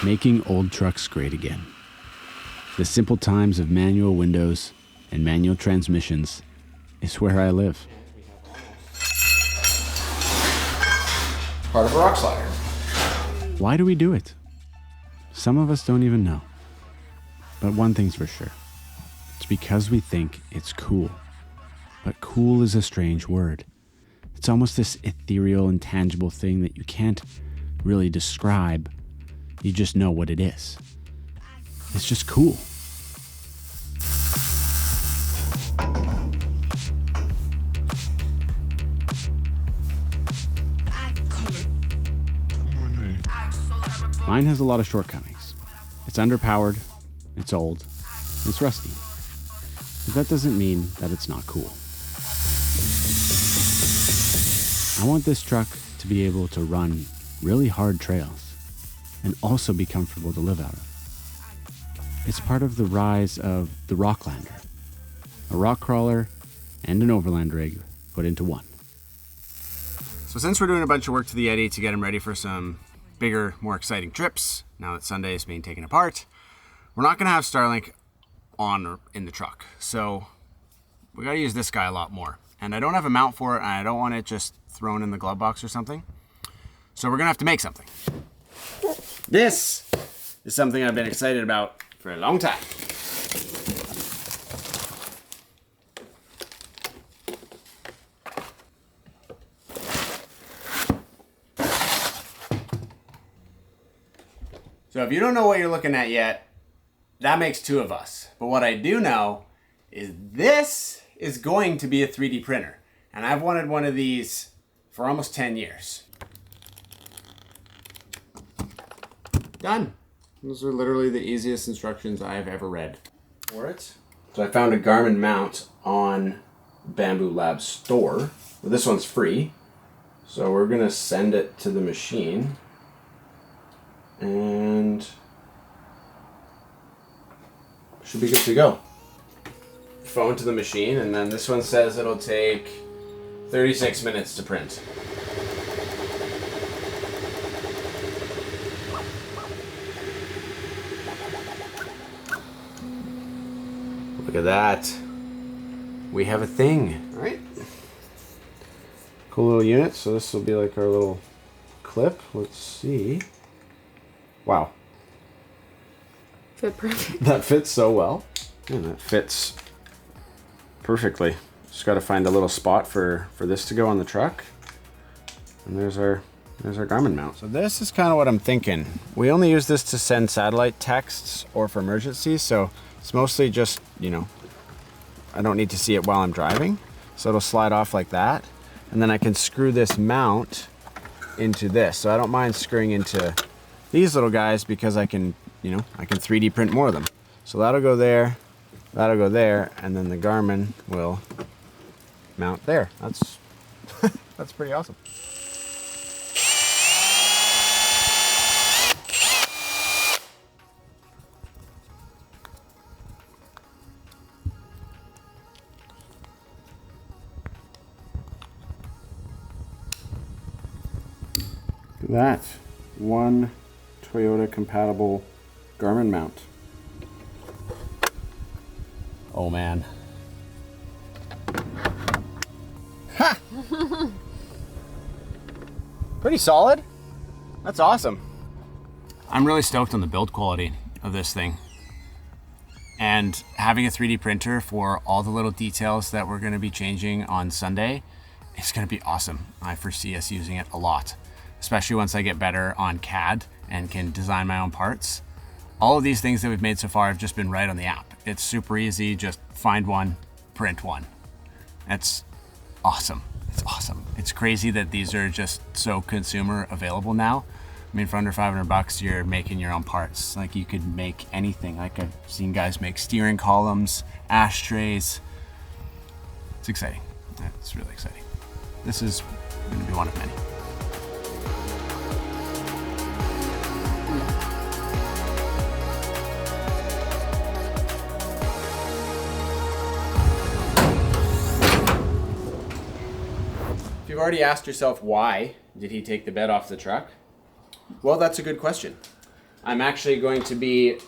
Making old trucks great again. The simple times of manual windows and manual transmissions is where I live. Part of a rock slider. Why do we do it? Some of us don't even know. But one thing's for sure. It's because we think it's cool. But cool is a strange word. It's almost this ethereal, intangible thing that you can't really describe. You just know what it is. It's just cool. Mine has a lot of shortcomings. It's underpowered, it's old, it's rusty. But that doesn't mean that it's not cool. I want this truck to be able to run really hard trails and also be comfortable to live out of. It's part of the rise of the Rocklander, a rock crawler and an overland rig put into one. So since we're doing a bunch of work to the Yeti to get him ready for some bigger, more exciting trips, now that Sunday is being taken apart, we're not gonna have Starlink on or in the truck. So we gotta use this guy a lot more. And I don't have a mount for it, and I don't want it just thrown in the glove box or something. So we're gonna have to make something. This is something I've been excited about for a long time. So if you don't know what you're looking at yet, that makes two of us. But what I do know is this is going to be a 3D printer. And I've wanted one of these for almost 10 years. Done. Those are literally the easiest instructions I have ever read for it. So I found a Garmin mount on Bambu Lab store. Well, this one's free. So we're gonna send it to the machine. And should be good to go. Phone to the machine, and then this one says it'll take 36 minutes to print. Look at that. We have a thing, right? Cool little unit. So this will be like our little clip. Let's see. Wow. Fit perfect. That fits so well. Yeah, that fits perfectly. Just got to find a little spot for this to go on the truck. And there's our Garmin mount. So this is kind of what I'm thinking. We only use this to send satellite texts or for emergencies. So it's mostly just, you know, I don't need to see it while I'm driving. So it'll slide off like that. And then I can screw this mount into this. So I don't mind screwing into these little guys because I can, you know, I can 3D print more of them. So that'll go there, and then the Garmin will mount there. That's that's pretty awesome. Look at that. One Toyota compatible Garmin mount. Oh man. Ha! Pretty solid. That's awesome. I'm really stoked on the build quality of this thing. And having a 3D printer for all the little details that we're going to be changing on Sunday is going to be awesome. I foresee us using it a lot, especially once I get better on CAD and can design my own parts. All of these things that we've made so far have just been right on the app. It's super easy, just find one, print one. That's awesome. It's awesome. It's crazy that these are just so consumer available now. I mean, for under 500 bucks, you're making your own parts. Like you could make anything. Like I've seen guys make steering columns, ashtrays. It's exciting. It's really exciting. This is going to be one of many. If you've already asked yourself why did he take the bed off the truck, well, that's a good question. I'm actually going to be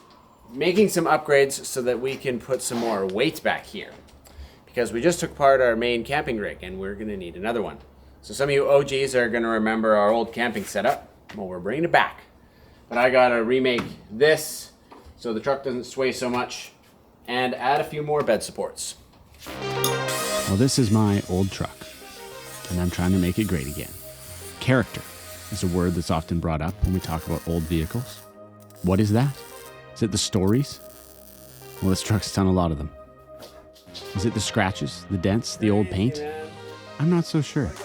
making some upgrades so that we can put some more weight back here. Because we just took apart our main camping rig and we're gonna need another one. So some of you OGs are gonna remember our old camping setup. Well, we're bringing it back. But I gotta remake this so the truck doesn't sway so much and add a few more bed supports. Well, this is my old truck, and I'm trying to make it great again. Character is a word that's often brought up when we talk about old vehicles. What is that? Is it the stories? Well, this truck's done a lot of them. Is it the scratches, the dents, the old paint? I'm not so sure. This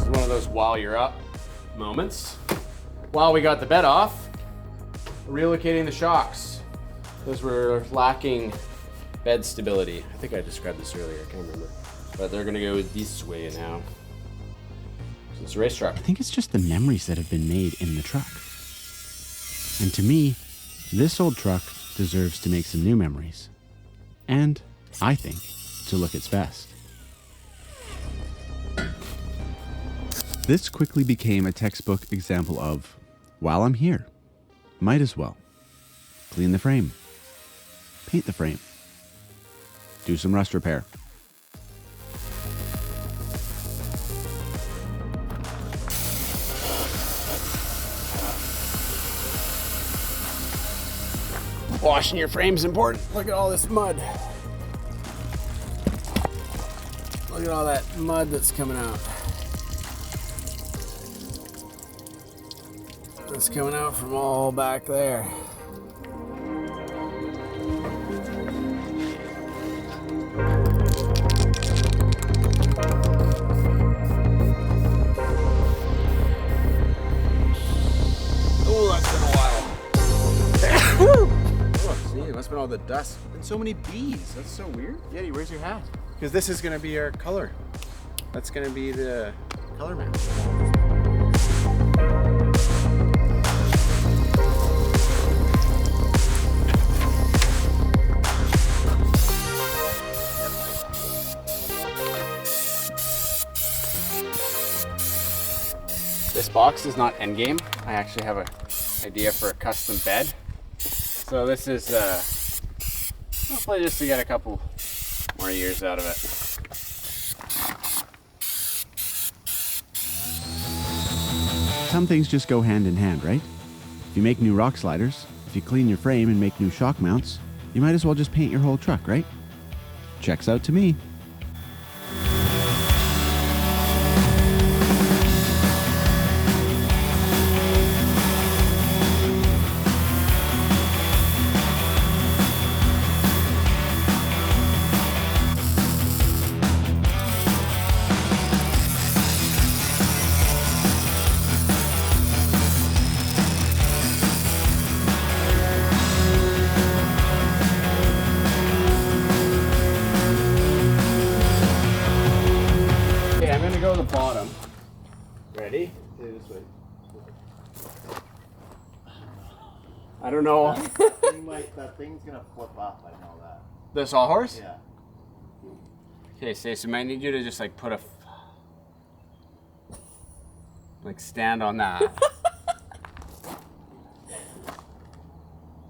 is one of those while you're up moments. While we got the bed off, relocating the shocks because we're lacking bed stability. I think I described this earlier, I can't remember. But they're gonna go this way now. So it's a race truck. I think it's just the memories that have been made in the truck. And to me, this old truck deserves to make some new memories. And, I think, to look its best. This quickly became a textbook example of, while I'm here, might as well clean the frame, paint the frame, do some rust repair. Washing your frame's important. Look at all this mud. Look at all that mud that's coming out. It's coming out from all back there. Oh, that's been a while. Oh, see, it must have been all the dust. And so many bees. That's so weird. Yeti, where's your hat? Because this is going to be our color. That's going to be the color match. This box is not endgame. I actually have an idea for a custom bed. So this is hopefully just to get a couple more years out of it. Some things just go hand in hand, right? If you make new rock sliders, if you clean your frame and make new shock mounts, you might as well just paint your whole truck, right? Checks out to me. Okay, I'm gonna go to the bottom. Ready? This way. I don't know. That thing's gonna flip up, I know that. The sawhorse? Yeah. Okay, Stacey, I might need you to just like put a like stand on that.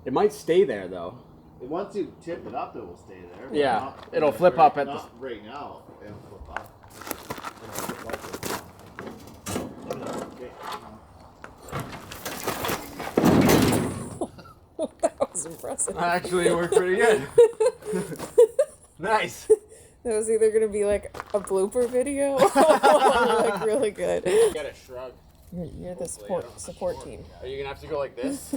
It might stay there though. Once you tip it up, it will stay there. Yeah, it'll flip up at the. Not right now. It'll flip up. That was impressive. Actually, it worked pretty good. Nice. That was either gonna be like a blooper video or like really good. Get a shrug. You're the support team. Are you gonna have to go like this?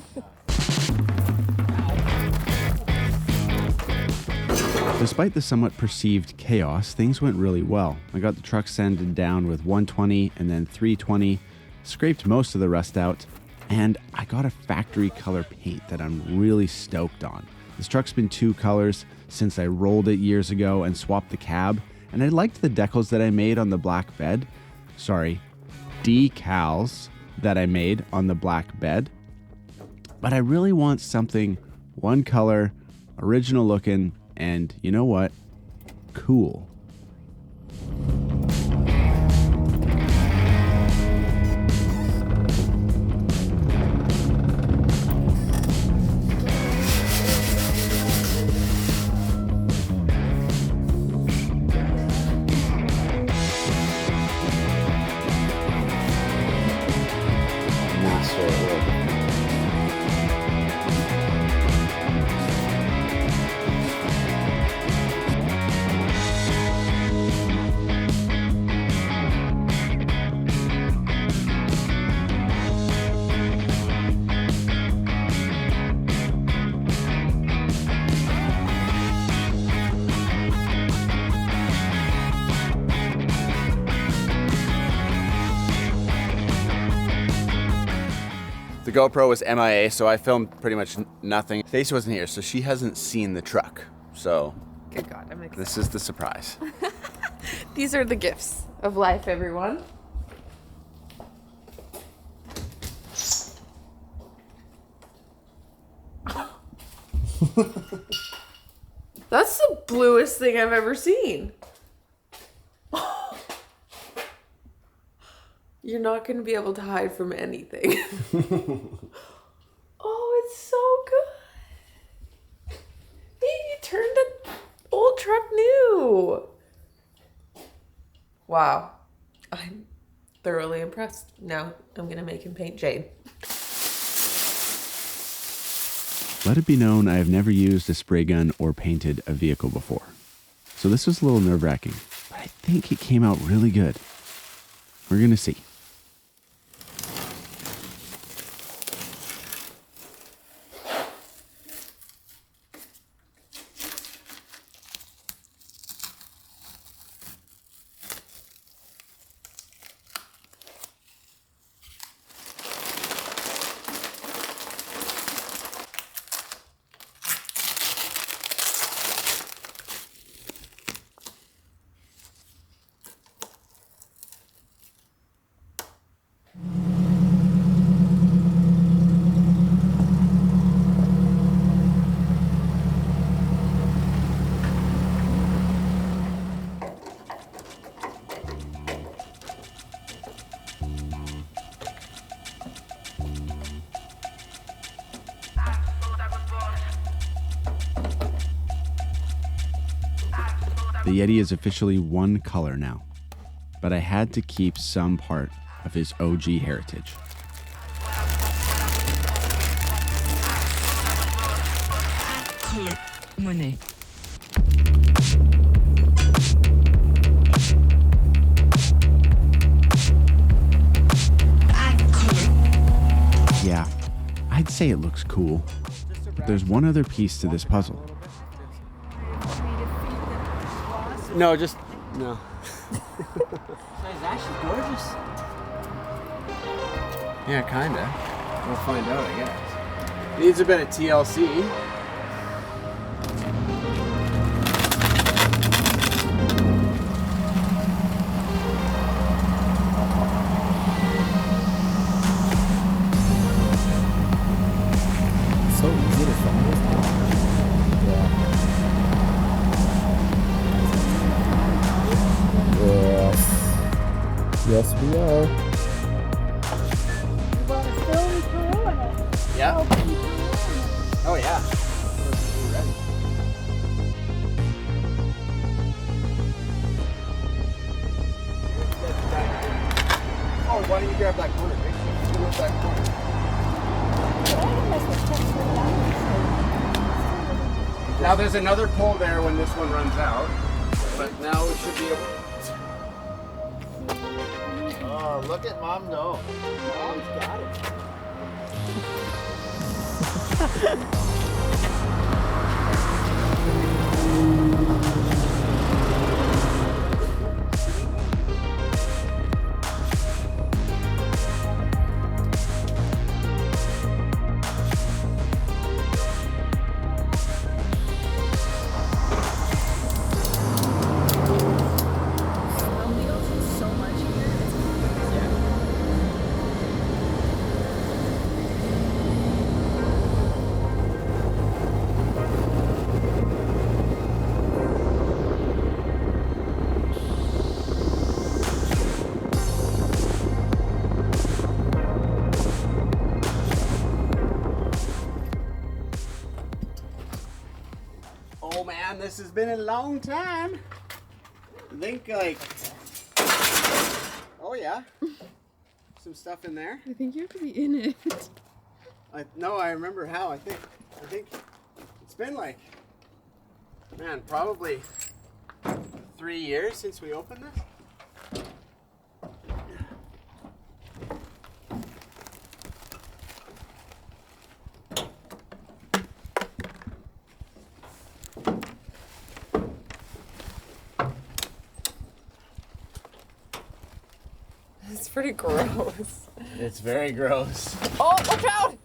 Despite the somewhat perceived chaos, things went really well. I got the truck sanded down with 120 and then 320, scraped most of the rust out, and I got a factory color paint that I'm really stoked on. This truck's been two colors since I rolled it years ago and swapped the cab, and I liked the decals that I made on the black bed. Sorry, decals that I made on the black bed. But I really want something one color, original looking, and you know what? Cool. The GoPro was MIA, so I filmed pretty much nothing. Stacey wasn't here, so she hasn't seen the truck. So Good God, I'm excited. this is the surprise. These are the gifts of life, everyone. That's the bluest thing I've ever seen. You're not going to be able to hide from anything. Oh, it's so good. Hey, you turned an old truck new. Wow. I'm thoroughly impressed. Now I'm going to make him paint Jade. Let it be known I have never used a spray gun or painted a vehicle before. So this was a little nerve-wracking, but I think it came out really good. We're going to see. The Yeti is officially one color now, but I had to keep some part of his OG heritage. Color money. Yeah, I'd say it looks cool, but there's one other piece to this puzzle. No, just no. It's actually gorgeous. Yeah, kinda. We'll find out, I guess. Needs a bit of TLC. So easy to film this now. Yes. Yes, we are. Yeah. Oh yeah. We're ready. Oh, why don't you grab that corner? Make sure you that corner. Now there's another pole there when this one runs out, but now we should be able. Oh, look at Mom go. Mom's got it. Oh man, this has been a long time. I think like, oh yeah, some stuff in there. I think you have to be in it. No, I remember how. I think it's been like, man, probably 3 years since we opened this. It's pretty gross. It's very gross. Oh, watch out!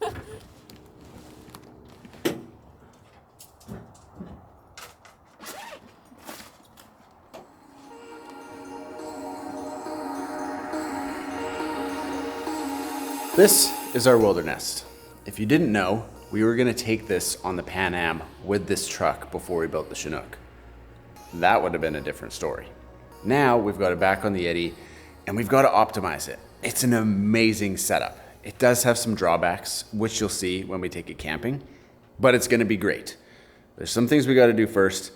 This is our wilderness. If you didn't know, we were gonna take this on the Pan Am with this truck before we built the Chinook. That would have been a different story. Now we've got it back on the Yeti and we've got to optimize it. It's an amazing setup. It does have some drawbacks, which you'll see when we take it camping, but it's gonna be great. There's some things we gotta do first,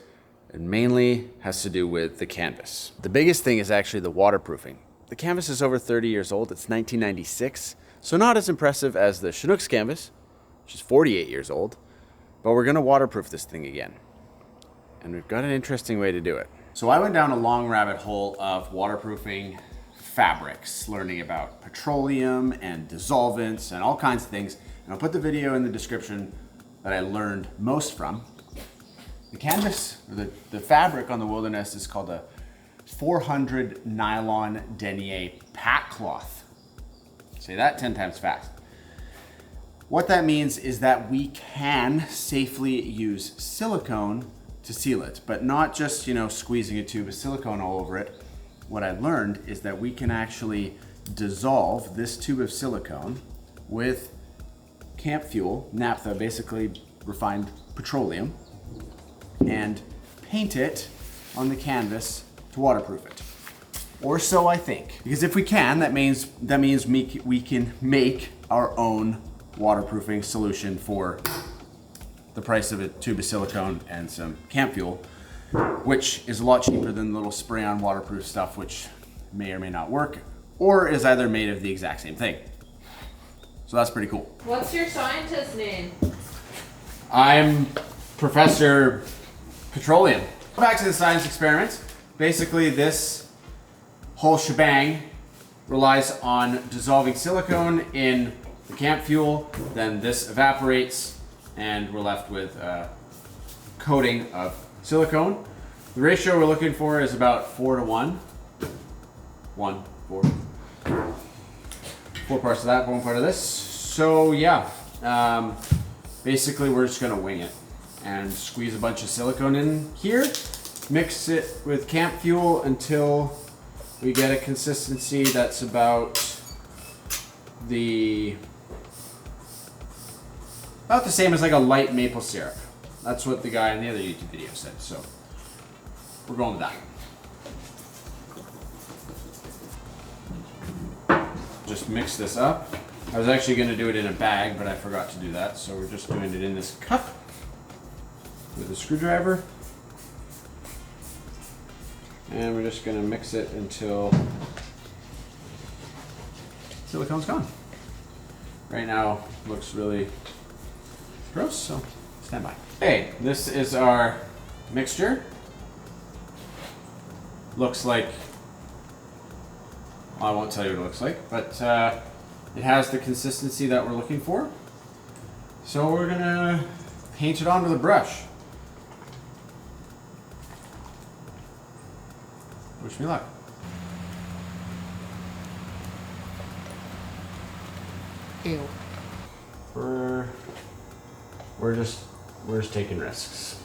and mainly has to do with the canvas. The biggest thing is actually the waterproofing. The canvas is over 30 years old, it's 1996, so not as impressive as the Chinook's canvas, which is 48 years old, but we're gonna waterproof this thing again. And we've got an interesting way to do it. So I went down a long rabbit hole of waterproofing fabrics, learning about petroleum and dissolvents and all kinds of things. And I'll put the video in the description that I learned most from. The canvas, or the fabric on the Wilderness is called a 400 nylon denier pack cloth. Say that 10 times fast. What that means is that we can safely use silicone to seal it, but not just, squeezing a tube of silicone all over it. What I learned is that we can actually dissolve this tube of silicone with camp fuel, naphtha, basically refined petroleum, and paint it on the canvas to waterproof it. Or so I think. Because if we can, that means we can make our own waterproofing solution for the price of a tube of silicone and some camp fuel, which is a lot cheaper than the little spray-on waterproof stuff, which may or may not work, or is either made of the exact same thing. So that's pretty cool. What's your scientist name? I'm Professor Petroleum. Back to the science experiment. Basically, this whole shebang relies on dissolving silicone in the camp fuel, then this evaporates, and we're left with a coating of silicone. The ratio we're looking for is about 4 to 1. 1, 4. 4 parts of that, 1 part of this. So yeah, basically we're just gonna wing it and squeeze a bunch of silicone in here, mix it with camp fuel until we get a consistency that's about the same as like a light maple syrup. That's what the guy in the other YouTube video said, so we're going with that. Just mix this up. I was actually gonna do it in a bag, but I forgot to do that, so we're just doing it in this cup with a screwdriver. And we're just gonna mix it until silicone's gone. Right now, looks really gross, so stand by. Okay, this is our mixture. Looks like, well, I won't tell you what it looks like, but it has the consistency that we're looking for. So we're gonna paint it on with a brush. Wish me luck. Ew. We're just taking risks.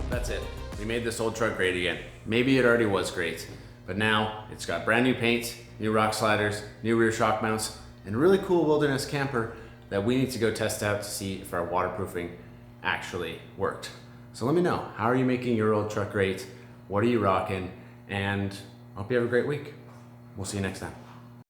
That's it. We made this old truck great again. Maybe it already was great, but now it's got brand new paint, new rock sliders, new rear shock mounts, and a really cool wilderness camper that we need to go test out to see if our waterproofing actually worked. So let me know, how are you making your old truck great? What are you rocking? And I hope you have a great week. We'll see you next time.